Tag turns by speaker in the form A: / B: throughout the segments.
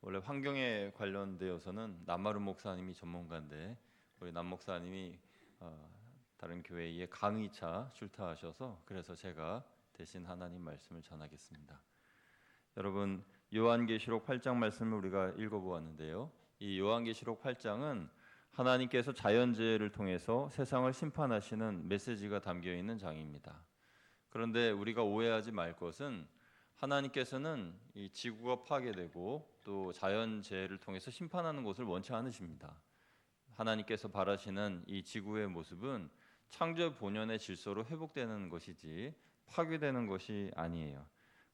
A: 원래 환경에 관련되어서는 남마루 목사님이 전문가인데 우리 남 목사님이 다른 교회에 강의차 출타하셔서 그래서 제가 대신 하나님 말씀을 전하겠습니다. 여러분, 요한계시록 8장 말씀을 우리가 읽어보았는데요. 이 요한계시록 8장은 하나님께서 자연재해를 통해서 세상을 심판하시는 메시지가 담겨 있는 장입니다. 그런데 우리가 오해하지 말 것은 하나님께서는 이 지구가 파괴되고 또 자연재해를 통해서 심판하는 것을 원치 않으십니다. 하나님께서 바라시는 이 지구의 모습은 창조 본연의 질서로 회복되는 것이지 파괴되는 것이 아니에요.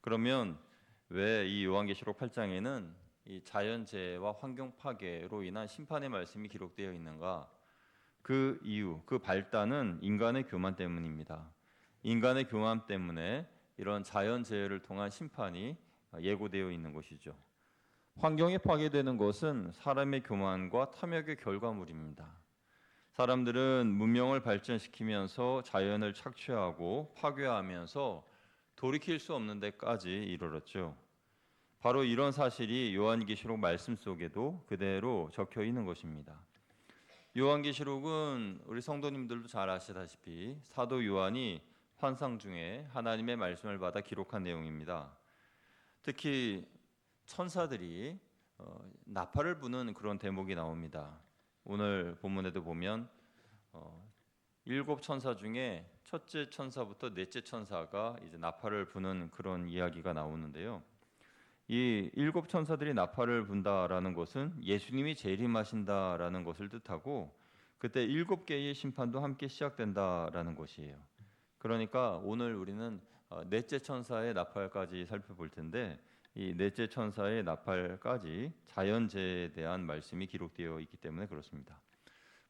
A: 그러면 왜 이 요한계시록 8장에는 이 자연재해와 환경 파괴로 인한 심판의 말씀이 기록되어 있는가? 그 이유, 그 발단은 인간의 교만 때문입니다. 인간의 교만 때문에 이런 자연재해를 통한 심판이 예고되어 있는 것이죠. 환경이 파괴되는 것은 사람의 교만과 탐욕의 결과물입니다. 사람들은 문명을 발전시키면서 자연을 착취하고 파괴하면서 돌이킬 수 없는 데까지 이르렀죠. 바로 이런 사실이 요한계시록 말씀 속에도 그대로 적혀 있는 것입니다. 요한계시록은 우리 성도님들도 잘 아시다시피 사도 요한이 환상 중에 하나님의 말씀을 받아 기록한 내용입니다. 특히 천사들이 나팔을 부는 그런 대목이 나옵니다. 오늘 본문에도 보면 일곱 천사 중에 첫째 천사부터 넷째 천사가 이제 나팔을 부는 그런 이야기가 나오는데요. 이 일곱 천사들이 나팔을 분다라는 것은 예수님이 재림하신다라는 것을 뜻하고 그때 일곱 개의 심판도 함께 시작된다라는 것이에요. 그러니까 오늘 우리는 넷째 천사의 나팔까지 살펴볼 텐데 이 넷째 천사의 나팔까지 자연재해에 대한 말씀이 기록되어 있기 때문에 그렇습니다.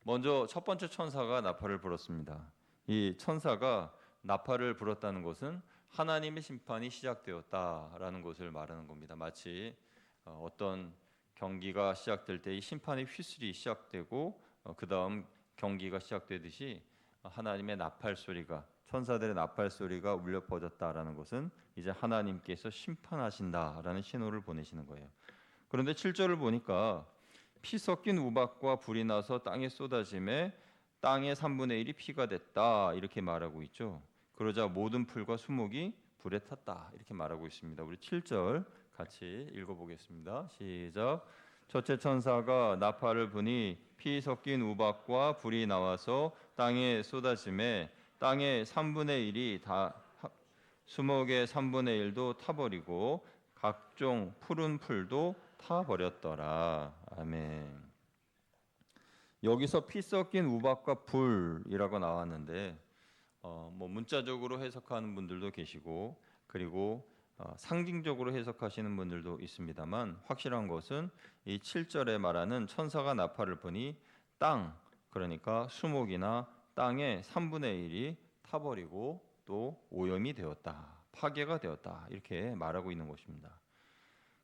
A: 먼저 첫 번째 천사가 나팔을 불었습니다. 이 천사가 나팔을 불었다는 것은 하나님의 심판이 시작되었다라는 것을 말하는 겁니다. 마치 어떤 경기가 시작될 때 이 심판의 휘슬이 시작되고 그 다음 경기가 시작되듯이 하나님의 나팔 소리가 천사들의 나팔 소리가 울려 퍼졌다라는 것은 이제 하나님께서 심판하신다라는 신호를 보내시는 거예요. 그런데 7절을 보니까 피 섞인 우박과 불이 나서 땅에 쏟아짐에 땅의 3분의 1이 피가 됐다 이렇게 말하고 있죠. 그러자 모든 풀과 수목이 불에 탔다 이렇게 말하고 있습니다. 우리 7절 같이 읽어보겠습니다. 시작. 첫째 천사가 나팔을 부니 피 섞인 우박과 불이 나와서 땅에 쏟아짐에 땅의 3분의 1이 다 수목의 3분의 1도 타버리고 각종 푸른 풀도 타버렸더라. 아멘. 여기서 피 섞인 우박과 불이라고 나왔는데 뭐 문자적으로 해석하는 분들도 계시고 그리고 상징적으로 해석하시는 분들도 있습니다만 확실한 것은 이 7절에 말하는 천사가 나팔을 부니 땅 그러니까 수목이나 땅의 3분의 1이 타버리고 또 오염이 되었다. 파괴가 되었다. 이렇게 말하고 있는 것입니다.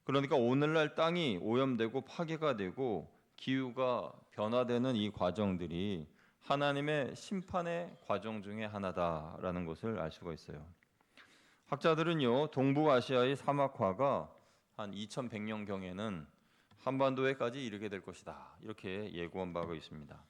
A: 그러니까 오늘날 땅이 오염되고 파괴가 되고 기후가 변화되는 이 과정들이 하나님의 심판의 과정 중에 하나다라는 것을 알 수가 있어요. 학자들은요, 동북아시아의 사막화가 한 2100년경에는 한반도에까지 이르게 될 것이다. 이렇게 예고한 바가 있습니다.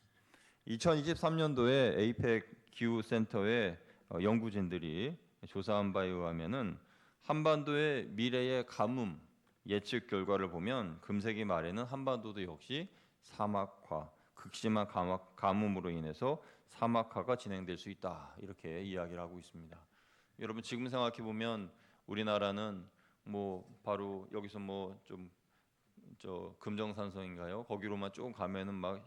A: 2023년도에 에이펙 기후센터의 연구진들이 조사한 바에 의하면은 한반도의 미래의 가뭄 예측 결과를 보면 금세기 말에는 한반도도 역시 사막화, 극심한 가뭄으로 인해서 사막화가 진행될 수 있다. 이렇게 이야기를 하고 있습니다. 여러분 지금 생각해 보면 우리나라는 뭐 바로 여기서 뭐 좀 금정산성인가요? 거기로만 조금 가면은 막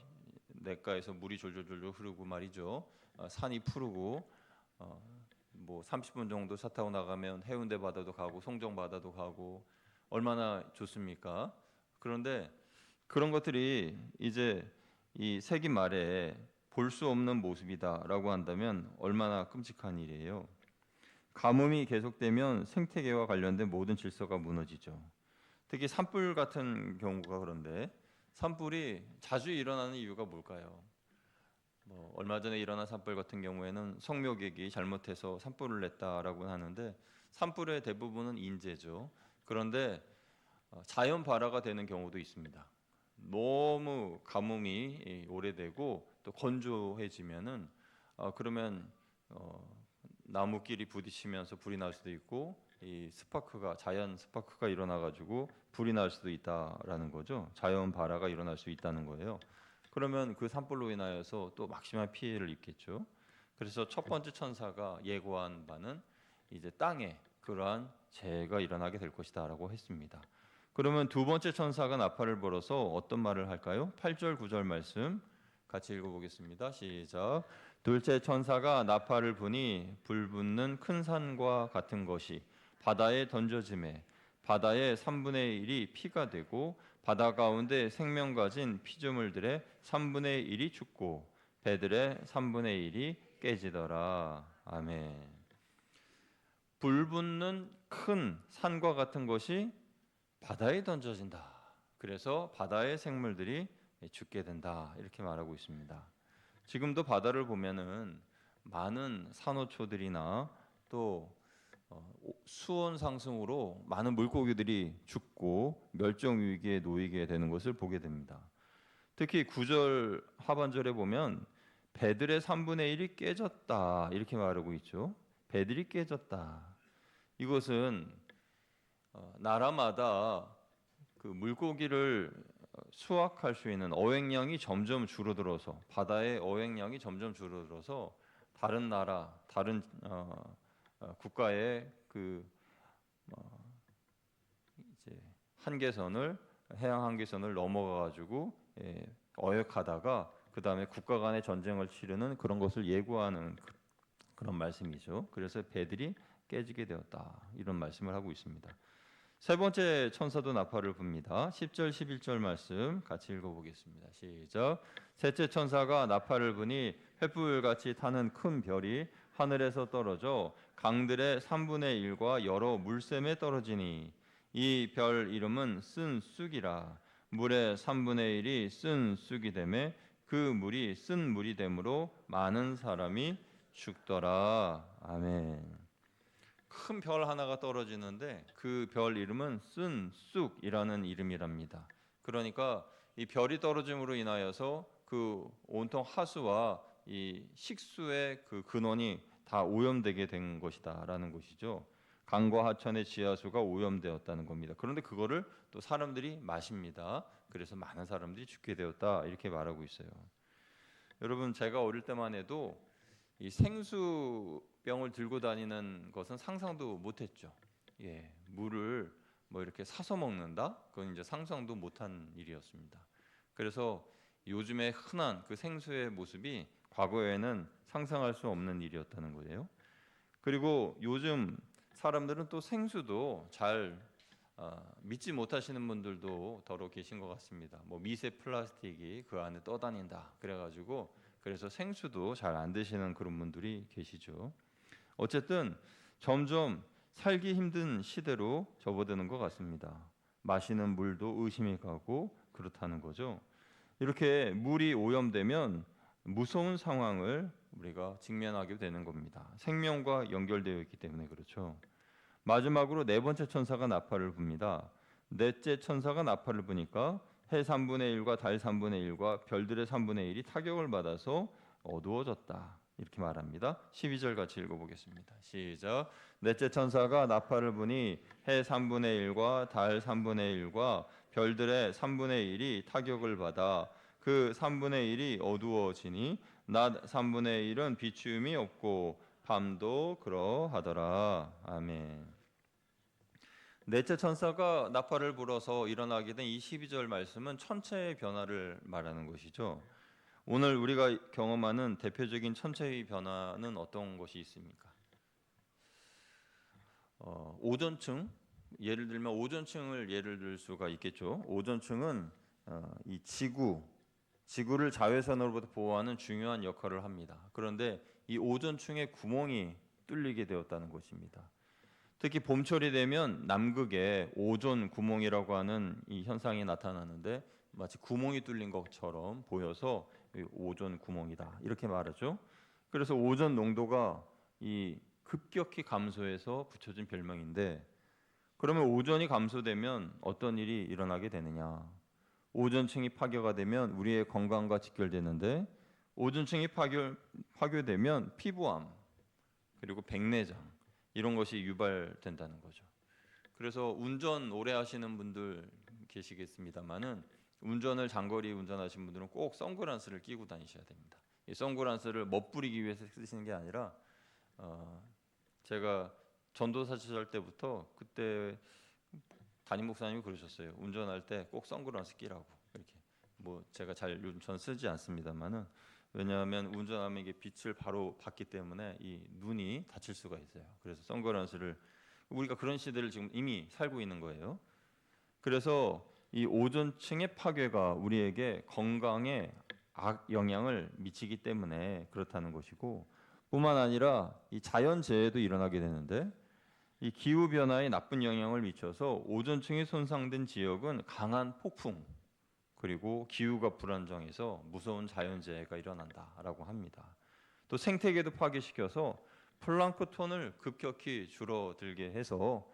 A: 냇가에서 물이 졸졸졸 흐르고 말이죠. 산이 푸르고 뭐 30분 정도 차 타고 나가면 해운대 바다도 가고 송정 바다도 가고 얼마나 좋습니까? 그런데 그런 것들이 이제 이 세기 말에 볼 수 없는 모습이다라고 한다면 얼마나 끔찍한 일이에요. 가뭄이 계속되면 생태계와 관련된 모든 질서가 무너지죠. 특히 산불 같은 경우가 그런데 산불이 자주 일어나는 이유가 뭘까요? 뭐 얼마 전에 일어난 산불 같은 경우에는 성묘객이 잘못해서 산불을 냈다라고 하는데 산불의 대부분은 인재죠. 그런데 자연 발화가 되는 경우도 있습니다. 너무 가뭄이 오래되고 또 건조해지면은 그러면 나무끼리 부딪히면서 불이 날 수도 있고 이 스파크가 자연 스파크가 일어나 가지고 불이 날 수도 있다라는 거죠. 자연 발화가 일어날 수 있다는 거예요. 그러면 그 산불로 인하여서 또 막심한 피해를 입겠죠. 그래서 첫 번째 천사가 예고한 바는 이제 땅에 그러한 재해가 일어나게 될 것이다라고 했습니다. 그러면 두 번째 천사가 나팔을 불어서 어떤 말을 할까요? 8절 9절 말씀 같이 읽어보겠습니다. 시작. 둘째 천사가 나팔을 부니 불붙는 큰 산과 같은 것이 바다에 던져지매 바다의 3분의 1이 피가 되고 바다 가운데 생명 가진 피조물들의 3분의 1이 죽고 배들의 3분의 1이 깨지더라. 아멘. 불붙는 큰 산과 같은 것이 바다에 던져진다. 그래서 바다의 생물들이 죽게 된다. 이렇게 말하고 있습니다. 지금도 바다를 보면은 많은 산호초들이나 또 수온 상승으로 많은 물고기들이 죽고 멸종 위기에 놓이게 되는 것을 보게 됩니다. 특히 9절 하반절에 보면 배들의 3분의 1이 깨졌다 이렇게 말하고 있죠. 배들이 깨졌다. 이것은 나라마다 그 물고기를 수확할 수 있는 어획량이 점점 줄어들어서 바다의 어획량이 점점 줄어들어서 다른 나라, 다른 국가의 그 이제 한계선을 해양 한계선을 넘어가 가지고 어획하다가 그 다음에 국가 간의 전쟁을 치르는 그런 것을 예고하는 그런 말씀이죠. 그래서 배들이 깨지게 되었다 이런 말씀을 하고 있습니다. 세 번째 천사도 나팔을 붑니다. 10절 11절 말씀 같이 읽어보겠습니다. 시작. 셋째 천사가 나팔을 부니 횃불같이 타는 큰 별이 하늘에서 떨어져 강들의 3분의 1과 여러 물샘에 떨어지니 이 별 이름은 쓴 쑥이라. 물의 3분의 1이 쓴 쑥이 되매 그 물이 쓴 물이 되므로 많은 사람이 죽더라. 아멘. 큰 별 하나가 떨어지는데 그 별 이름은 쓴 쑥이라는 이름이랍니다. 그러니까 이 별이 떨어짐으로 인하여서 그 온통 하수와 이 식수의 그 근원이 다 오염되게 된 것이다라는 것이죠. 강과 하천의 지하수가 오염되었다는 겁니다. 그런데 그거를 또 사람들이 마십니다. 그래서 많은 사람들이 죽게 되었다 이렇게 말하고 있어요. 여러분 제가 어릴 때만 해도 이 생수병을 들고 다니는 것은 상상도 못했죠. 물을 뭐 이렇게 사서 먹는다? 그건 이제 상상도 못한 일이었습니다. 그래서 요즘에 흔한 그 생수의 모습이 과거에는 상상할 수 없는 일이었다는 거예요. 그리고 요즘 사람들은 또 생수도 잘 믿지 못하시는 분들도 더러 계신 것 같습니다. 뭐 미세 플라스틱이 그 안에 떠다닌다. 그래서 생수도 잘 안 드시는 그런 분들이 계시죠. 어쨌든 점점 살기 힘든 시대로 접어드는 것 같습니다. 마시는 물도 의심이 가고 그렇다는 거죠. 이렇게 물이 오염되면 무서운 상황을 우리가 직면하게 되는 겁니다. 생명과 연결되어 있기 때문에 그렇죠. 마지막으로 네 번째 천사가 나팔을 붑니다. 넷째 천사가 나팔을 부니까 해 3분의 1과 달 3분의 1과 별들의 3분의 1이 타격을 받아서 어두워졌다. 이렇게 말합니다. 12절 같이 읽어보겠습니다. 시작. 넷째 천사가 나팔을 부니 해 3분의 1과 달 3분의 1과 별들의 3분의 1이 타격을 받아 그 3분의 1이 어두워지니 낮 3분의 1은 비추음이 없고 밤도 그러하더라. 아멘. 넷째 천사가 나팔을 불어서 일어나게 된 이 12절 말씀은 천체의 변화를 말하는 것이죠. 오늘 우리가 경험하는 대표적인 천체의 변화는 어떤 것이 있습니까? 오존층, 예를 들면 오존층을 예를 들 수가 있겠죠. 오존층은 이 지구를 자외선으로부터 보호하는 중요한 역할을 합니다. 그런데 이 오존층에 구멍이 뚫리게 되었다는 것입니다. 특히 봄철이 되면 남극에 오존 구멍이라고 하는 이 현상이 나타나는데 마치 구멍이 뚫린 것처럼 보여서 오존 구멍이다 이렇게 말하죠. 그래서 오존 농도가 이 급격히 감소해서 붙여진 별명인데 그러면 오존이 감소되면 어떤 일이 일어나게 되느냐? 오존층이 파괴가 되면 우리의 건강과 직결되는데 오존층이 파괴되면 피부암 그리고 백내장 이런 것이 유발된다는 거죠. 그래서 운전 오래 하시는 분들 계시겠습니다만은 운전을 장거리 운전하시는 분들은 꼭 선글라스를 끼고 다니셔야 됩니다. 이 선글라스를 멋부리기 위해서 쓰시는 게 아니라 제가 전도사 시절 때부터 그때 담임 목사님이 그러셨어요. 운전할 때 꼭 선글라스 끼라고. 이렇게 뭐 제가 잘 요즘 전 쓰지 않습니다만은 왜냐하면 운전하면 이게 빛을 바로 받기 때문에 이 눈이 다칠 수가 있어요. 그래서 선글라스를 우리가 그런 시대를 지금 이미 살고 있는 거예요. 그래서 이 오존층의 파괴가 우리에게 건강에 악 영향을 미치기 때문에 그렇다는 것이고 뿐만 아니라 이 자연재해도 일어나게 되는데 이 기후 변화에 나쁜 영향을 미쳐서 오존층이 손상된 지역은 강한 폭풍 그리고 기후가 불안정해서 무서운 자연재해가 일어난다라고 합니다. 또 생태계도 파괴시켜서 플랑크톤을 급격히 줄어들게 해서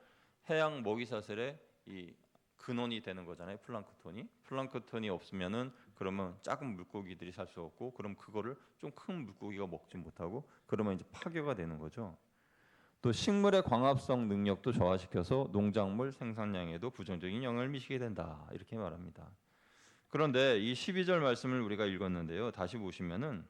A: 해양 먹이사슬의 이 근원이 되는 거잖아요. 플랑크톤이 없으면은 그러면 작은 물고기들이 살 수 없고 그럼 그거를 좀 큰 물고기가 먹지 못하고 그러면 이제 파괴가 되는 거죠. 또 식물의 광합성 능력도 저하시켜서 농작물 생산량에도 부정적인 영향을 미치게 된다. 이렇게 말합니다. 그런데 이 12절 말씀을 우리가 읽었는데요. 다시 보시면은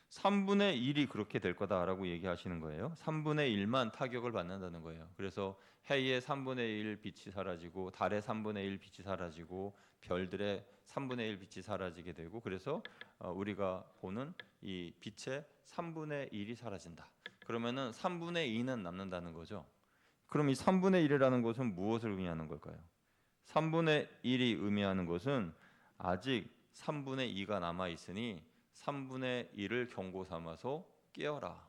A: 3분의 1이 그렇게 될 거다라고 얘기하시는 거예요. 3분의 1만 타격을 받는다는 거예요. 그래서 해의 3분의 1 빛이 사라지고 달의 3분의 1 빛이 사라지고 별들의 3분의 1 빛이 사라지게 되고 그래서 우리가 보는 이 빛의 3분의 1이 사라진다. 그러면은 3분의 2는 남는다는 거죠. 그럼 이 3분의 1이라는 것은 무엇을 의미하는 걸까요? 3분의 1이 의미하는 것은 아직 3분의 2가 남아 있으니 3분의 1을 경고 삼아서 깨어라.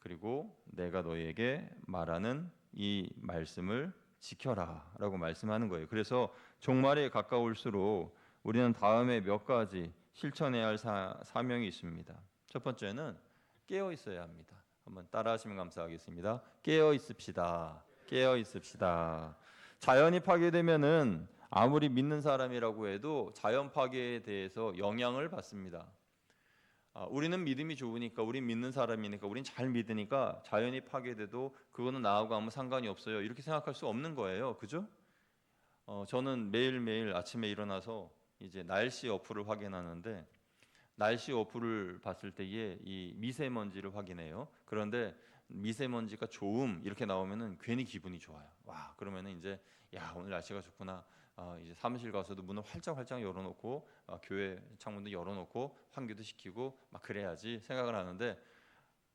A: 그리고 내가 너희에게 말하는 이 말씀을 지켜라라고 말씀하는 거예요. 그래서 종말에 가까울수록 우리는 다음에 몇 가지 실천해야 할 사명이 있습니다. 첫 번째는 깨어 있어야 합니다. 한번 따라하시면 감사하겠습니다. 깨어 있읍시다. 깨어 있읍시다. 자연이 파괴되면은 아무리 믿는 사람이라고 해도 자연 파괴에 대해서 영향을 받습니다. 우리는 믿음이 좋으니까, 우린 믿는 사람이니까, 우린 잘 믿으니까 자연이 파괴돼도 그거는 나하고 아무 상관이 없어요. 이렇게 생각할 수 없는 거예요. 그죠? 저는 매일매일 아침에 일어나서 이제 날씨 어플을 확인하는데 날씨 어플을 봤을 때에 이 미세먼지를 확인해요. 그런데 미세먼지가 좋음 이렇게 나오면은 괜히 기분이 좋아요. 와, 그러면은 이제 야, 오늘 날씨가 좋구나. 이제 사무실 가서도 문을 활짝 열어놓고 교회 창문도 열어놓고 환기도 시키고 막 그래야지 생각을 하는데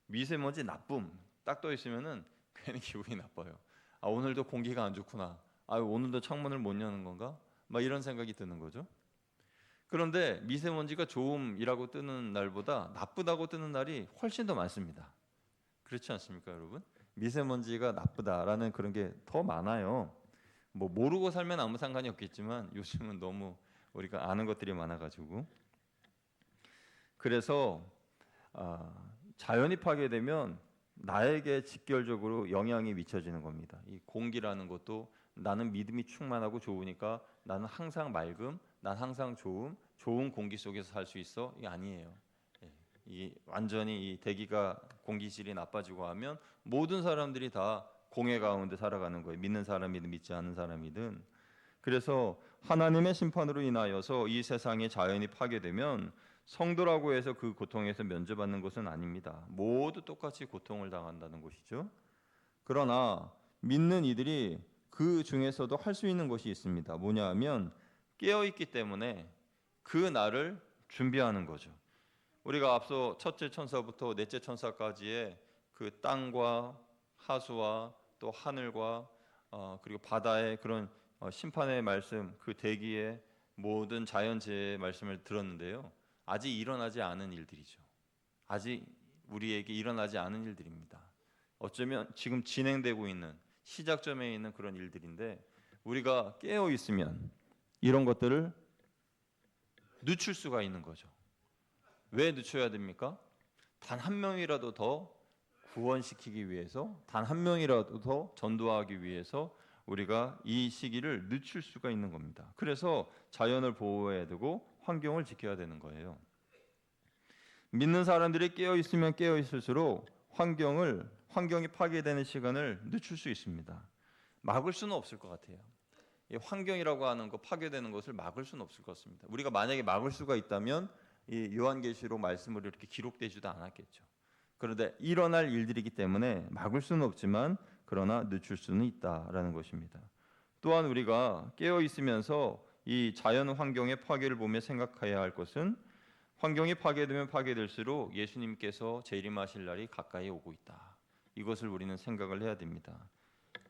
A: 미세먼지 나쁨 딱 떠 있으면은 괜히 기분이 나빠요. 오늘도 공기가 안 좋구나. 오늘도 창문을 못 여는 건가? 막 이런 생각이 드는 거죠. 그런데 미세먼지가 좋음이라고 뜨는 날보다 나쁘다고 뜨는 날이 훨씬 더 많습니다. 그렇지 않습니까, 여러분? 미세먼지가 나쁘다라는 그런 게 더 많아요. 뭐 모르고 살면 아무 상관이 없겠지만 요즘은 너무 우리가 아는 것들이 많아가지고 그래서 자연이 파괴되면 나에게 직결적으로 영향이 미쳐지는 겁니다. 이 공기라는 것도 나는 믿음이 충만하고 좋으니까 나는 항상 맑음, 난 항상 좋은 공기 속에서 살 수 있어? 이게 아니에요. 이 완전히 이 대기가 공기질이 나빠지고 하면 모든 사람들이 다 공해 가운데 살아가는 거예요. 믿는 사람이든 믿지 않는 사람이든. 그래서 하나님의 심판으로 인하여서 이 세상의 자연이 파괴되면 성도라고 해서 그 고통에서 면제받는 것은 아닙니다. 모두 똑같이 고통을 당한다는 것이죠. 그러나 믿는 이들이 그 중에서도 할 수 있는 것이 있습니다. 뭐냐 하면 깨어 있기 때문에 그 날을 준비하는 거죠. 우리가 앞서 첫째 천사부터 넷째 천사까지의 그 땅과 하수와 또 하늘과 그리고 바다의 그런 심판의 말씀, 그 대기의 모든 자연재해의 말씀을 들었는데요. 아직 일어나지 않은 일들이죠. 아직 우리에게 일어나지 않은 일들입니다. 어쩌면 지금 진행되고 있는 시작점에 있는 그런 일들인데 우리가 깨어 있으면 이런 것들을 늦출 수가 있는 거죠. 왜 늦춰야 됩니까? 단 한 명이라도 더 구원시키기 위해서, 단 한 명이라도 더 전도하기 위해서 우리가 이 시기를 늦출 수가 있는 겁니다. 그래서 자연을 보호해야 되고 환경을 지켜야 되는 거예요. 믿는 사람들이 깨어 있으면 깨어 있을수록 환경이 파괴되는 시간을 늦출 수 있습니다. 막을 수는 없을 것 같아요. 이 환경이라고 하는 거 파괴되는 것을 막을 수는 없을 것 같습니다. 우리가 만약에 막을 수가 있다면 이 요한계시록 말씀으로 이렇게 기록되지도 않았겠죠. 그런데 일어날 일들이기 때문에 막을 수는 없지만 그러나 늦출 수는 있다라는 것입니다. 또한 우리가 깨어 있으면서 이 자연 환경의 파괴를 보며 생각해야 할 것은 환경이 파괴되면 파괴될수록 예수님께서 재림하실 날이 가까이 오고 있다. 이것을 우리는 생각을 해야 됩니다.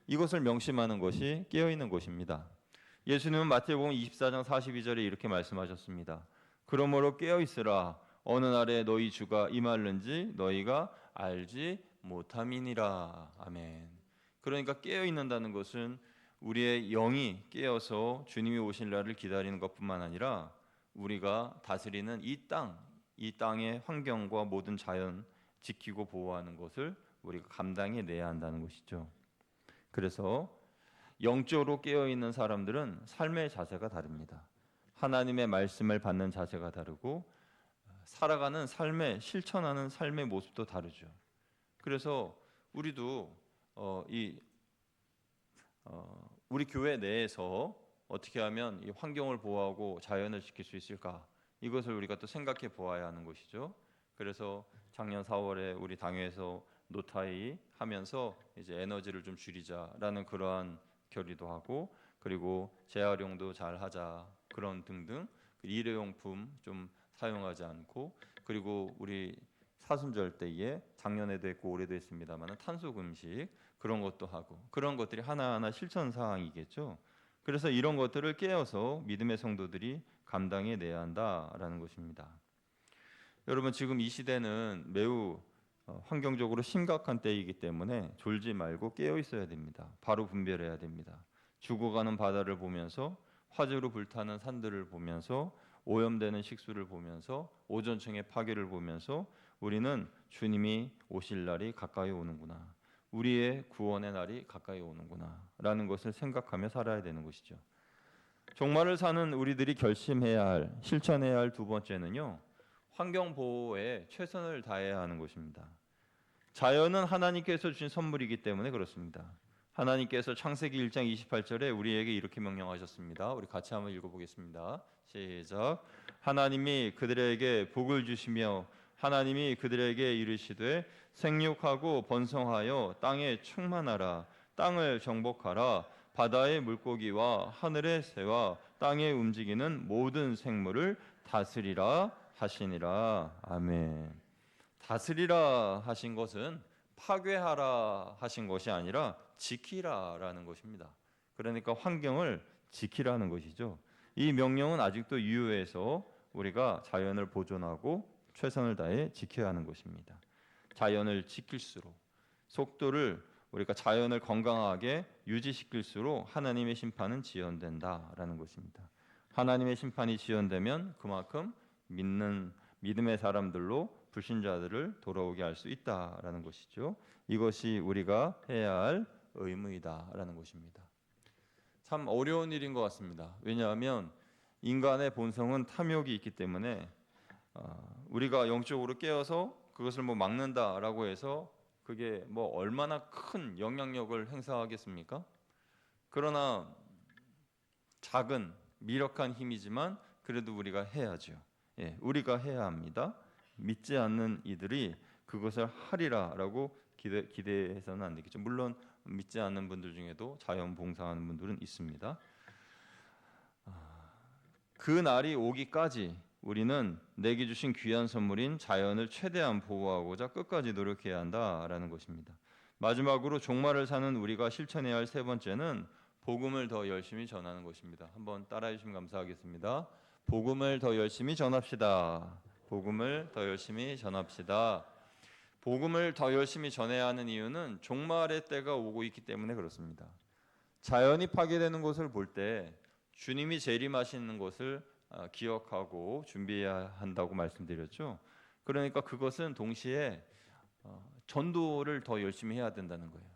A: 이것을 명심하는 것이 깨어있는 것입니다. 예수님은 마태복음 24장 42절에 이렇게 말씀하셨습니다. 그러므로 깨어있으라. 어느 날에 너희 주가 임할는지 너희가 알지 못함이니라. 아멘. 그러니까 깨어있는다는 것은 우리의 영이 깨어서 주님이 오실 날을 기다리는 것뿐만 아니라 우리가 다스리는 이 땅의 환경과 모든 자연 지키고 보호하는 것을 우리가 감당해내야 한다는 것이죠. 그래서 영적으로 깨어있는 사람들은 삶의 자세가 다릅니다. 하나님의 말씀을 받는 자세가 다르고 살아가는 실천하는 삶의 모습도 다르죠. 그래서 우리도 우리 교회 내에서 어떻게 하면 이 환경을 보호하고 자연을 지킬 수 있을까? 이것을 우리가 또 생각해 보아야 하는 것이죠. 그래서 작년 4월에 우리 당회에서 노타이 하면서 이제 에너지를 좀 줄이자라는 그러한 결의도 하고, 그리고 재활용도 잘 하자 그런 등등, 일회용품 좀 사용하지 않고, 그리고 우리 사순절 때에 작년에도 했고 올해도 했습니다만 탄소 금식 그런 것도 하고, 그런 것들이 하나하나 실천 사항이겠죠. 그래서 이런 것들을 깨어서 믿음의 성도들이 감당해 내야 한다라는 것입니다. 여러분, 지금 이 시대는 매우 환경적으로 심각한 때이기 때문에 졸지 말고 깨어 있어야 됩니다. 바로 분별해야 됩니다. 죽어가는 바다를 보면서, 화재로 불타는 산들을 보면서, 오염되는 식수를 보면서, 오존층의 파괴를 보면서 우리는 주님이 오실 날이 가까이 오는구나, 우리의 구원의 날이 가까이 오는구나 라는 것을 생각하며 살아야 되는 것이죠. 종말을 사는 우리들이 결심해야 할, 실천해야 할 두 번째는요, 환경 보호에 최선을 다해야 하는 것입니다. 자연은 하나님께서 주신 선물이기 때문에 그렇습니다. 하나님께서 창세기 1장 28절에 우리에게 이렇게 명령하셨습니다. 우리 같이 한번 읽어보겠습니다. 시작. 하나님이 그들에게 복을 주시며 하나님이 그들에게 이르시되 생육하고 번성하여 땅에 충만하라. 땅을 정복하라. 바다의 물고기와 하늘의 새와 땅에 움직이는 모든 생물을 다스리라 하시니라. 아멘. 다스리라 하신 것은 파괴하라 하신 것이 아니라 지키라라는 것입니다. 그러니까 환경을 지키라는 것이죠. 이 명령은 아직도 유효해서 우리가 자연을 보존하고 최선을 다해 지켜야 하는 것입니다. 자연을 지킬수록, 속도를 우리가 자연을 건강하게 유지시킬수록 하나님의 심판은 지연된다라는 것입니다. 하나님의 심판이 지연되면 그만큼 믿음의 사람들로 불신자들을 돌아오게 할 수 있다라는 것이죠. 이것이 우리가 해야 할 의무이다라는 것입니다. 참 어려운 일인 것 같습니다. 왜냐하면 인간의 본성은 탐욕이 있기 때문에 우리가 영적으로 깨어서 그것을 막는다라고 해서 그게 얼마나 큰 영향력을 행사하겠습니까? 그러나 작은 미력한 힘이지만 그래도 우리가 해야죠. 우리가 해야 합니다. 믿지 않는 이들이 그것을 하리라라고 기대해서는 안 되겠죠. 물론 믿지 않는 분들 중에도 자연봉사하는 분들은 있습니다. 그 날이 오기까지 우리는 내게 주신 귀한 선물인 자연을 최대한 보호하고자 끝까지 노력해야 한다라는 것입니다. 마지막으로 종말을 사는 우리가 실천해야 할 세 번째는 복음을 더 열심히 전하는 것입니다. 한번 따라해 주시면 감사하겠습니다. 복음을 더 열심히 전합시다. 복음을 더 열심히 전합시다. 복음을 더 열심히 전해야 하는 이유는 종말의 때가 오고 있기 때문에 그렇습니다. 자연이 파괴되는 것을 볼 때 주님이 재림하시는 것을 기억하고 준비해야 한다고 말씀드렸죠. 그러니까 그것은 동시에 전도를 더 열심히 해야 된다는 거예요.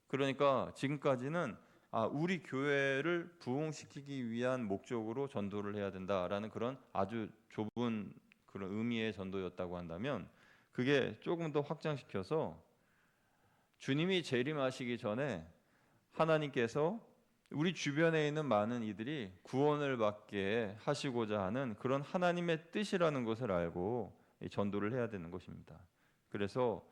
A: 그러니까 지금까지는 우리 교회를 부흥시키기 위한 목적으로 전도를 해야 된다라는 그런 아주 좁은 그런 의미의 전도였다고 한다면, 그게 조금 더 확장시켜서 주님이 재림하시기 전에 하나님께서 우리 주변에 있는 많은 이들이 구원을 받게 하시고자 하는 그런 하나님의 뜻이라는 것을 알고 이 전도를 해야 되는 것입니다. 그래서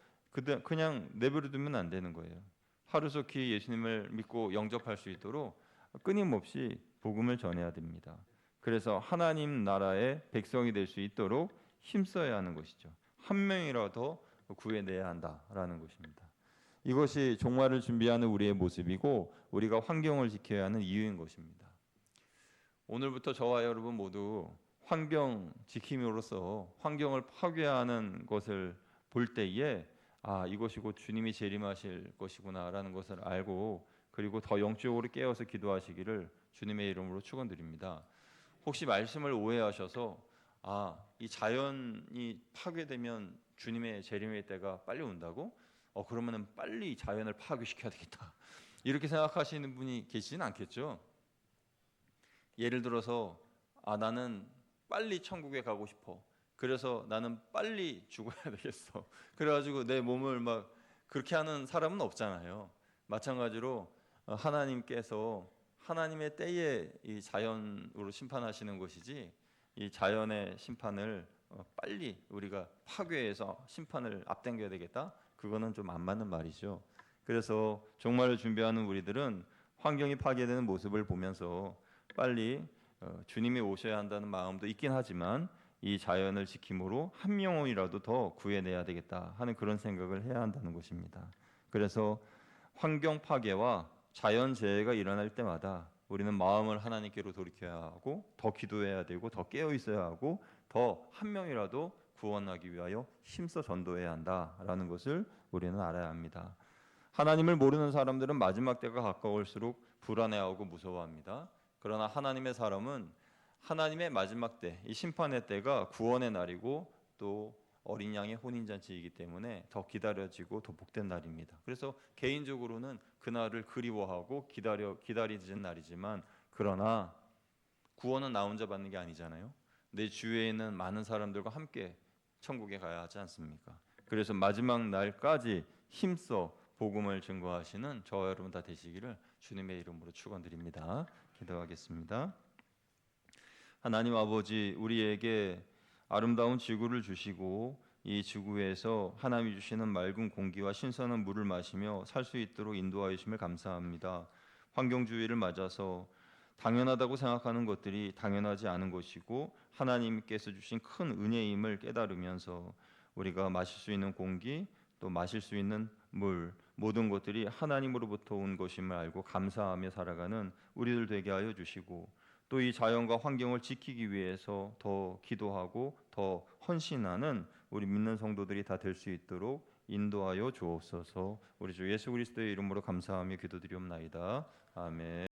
A: 그냥 내버려 두면 안 되는 거예요. 하루속히 예수님을 믿고 영접할 수 있도록 끊임없이 복음을 전해야 됩니다. 그래서 하나님 나라의 백성이 될 수 있도록 힘써야 하는 것이죠. 한 명이라도 구해내야 한다라는 것입니다. 이것이 종말을 준비하는 우리의 모습이고 우리가 환경을 지켜야 하는 이유인 것입니다. 오늘부터 저와 여러분 모두 환경 지킴으로써 환경을 파괴하는 것을 볼 때에 이것이 곧 주님이 재림하실 것이구나라는 것을 알고, 그리고 더 영적으로 깨어서 기도하시기를 주님의 이름으로 축원드립니다. 혹시 말씀을 오해하셔서 이 자연이 파괴되면 주님의 재림의 때가 빨리 온다고? 그러면은 빨리 자연을 파괴시켜야 되겠다, 이렇게 생각하시는 분이 계시진 않겠죠. 예를 들어서 나는 빨리 천국에 가고 싶어. 그래서 나는 빨리 죽어야 되겠어. 그래가지고 내 몸을 막 그렇게 하는 사람은 없잖아요. 마찬가지로 하나님께서 하나님의 때에 이 자연으로 심판하시는 것이지, 이 자연의 심판을 빨리 우리가 파괴해서 심판을 앞당겨야 되겠다, 그거는 좀 안 맞는 말이죠. 그래서 종말을 준비하는 우리들은 환경이 파괴되는 모습을 보면서 빨리 주님이 오셔야 한다는 마음도 있긴 하지만 이 자연을 지킴으로 한 명이라도 더 구해내야 되겠다 하는 그런 생각을 해야 한다는 것입니다. 그래서 환경 파괴와 자연 재해가 일어날 때마다 우리는 마음을 하나님께로 돌이켜야 하고 더 기도해야 되고 더 깨어 있어야 하고 더 한 명이라도 구원하기 위하여 힘써 전도해야 한다라는 것을 우리는 알아야 합니다. 하나님을 모르는 사람들은 마지막 때가 가까울수록 불안해하고 무서워합니다. 그러나 하나님의 사람은 하나님의 마지막 때, 이 심판의 때가 구원의 날이고 또 어린 양의 혼인잔치이기 때문에 더 기다려지고 더 복된 날입니다. 그래서 개인적으로는 그날을 그리워하고 기다리는 날이지만, 그러나 구원은 나 혼자 받는 게 아니잖아요. 내 주위에 있는 많은 사람들과 함께 천국에 가야 하지 않습니까? 그래서 마지막 날까지 힘써 복음을 증거하시는 저와 여러분 다 되시기를 주님의 이름으로 축원드립니다. 기도하겠습니다. 하나님 아버지, 우리에게 아름다운 지구를 주시고 이 지구에서 하나님이 주시는 맑은 공기와 신선한 물을 마시며 살 수 있도록 인도하여 주심을 감사합니다. 환경주의를 맞아서 당연하다고 생각하는 것들이 당연하지 않은 것이고 하나님께서 주신 큰 은혜임을 깨달으면서 우리가 마실 수 있는 공기, 또 마실 수 있는 물, 모든 것들이 하나님으로부터 온 것임을 알고 감사하며 살아가는 우리들 되게 하여 주시고, 또 이 자연과 환경을 지키기 위해서 더 기도하고 더 헌신하는 우리 믿는 성도들이 다 될 수 있도록 인도하여 주옵소서. 우리 주 예수 그리스도의 이름으로 감사하며 기도드리옵나이다. 아멘.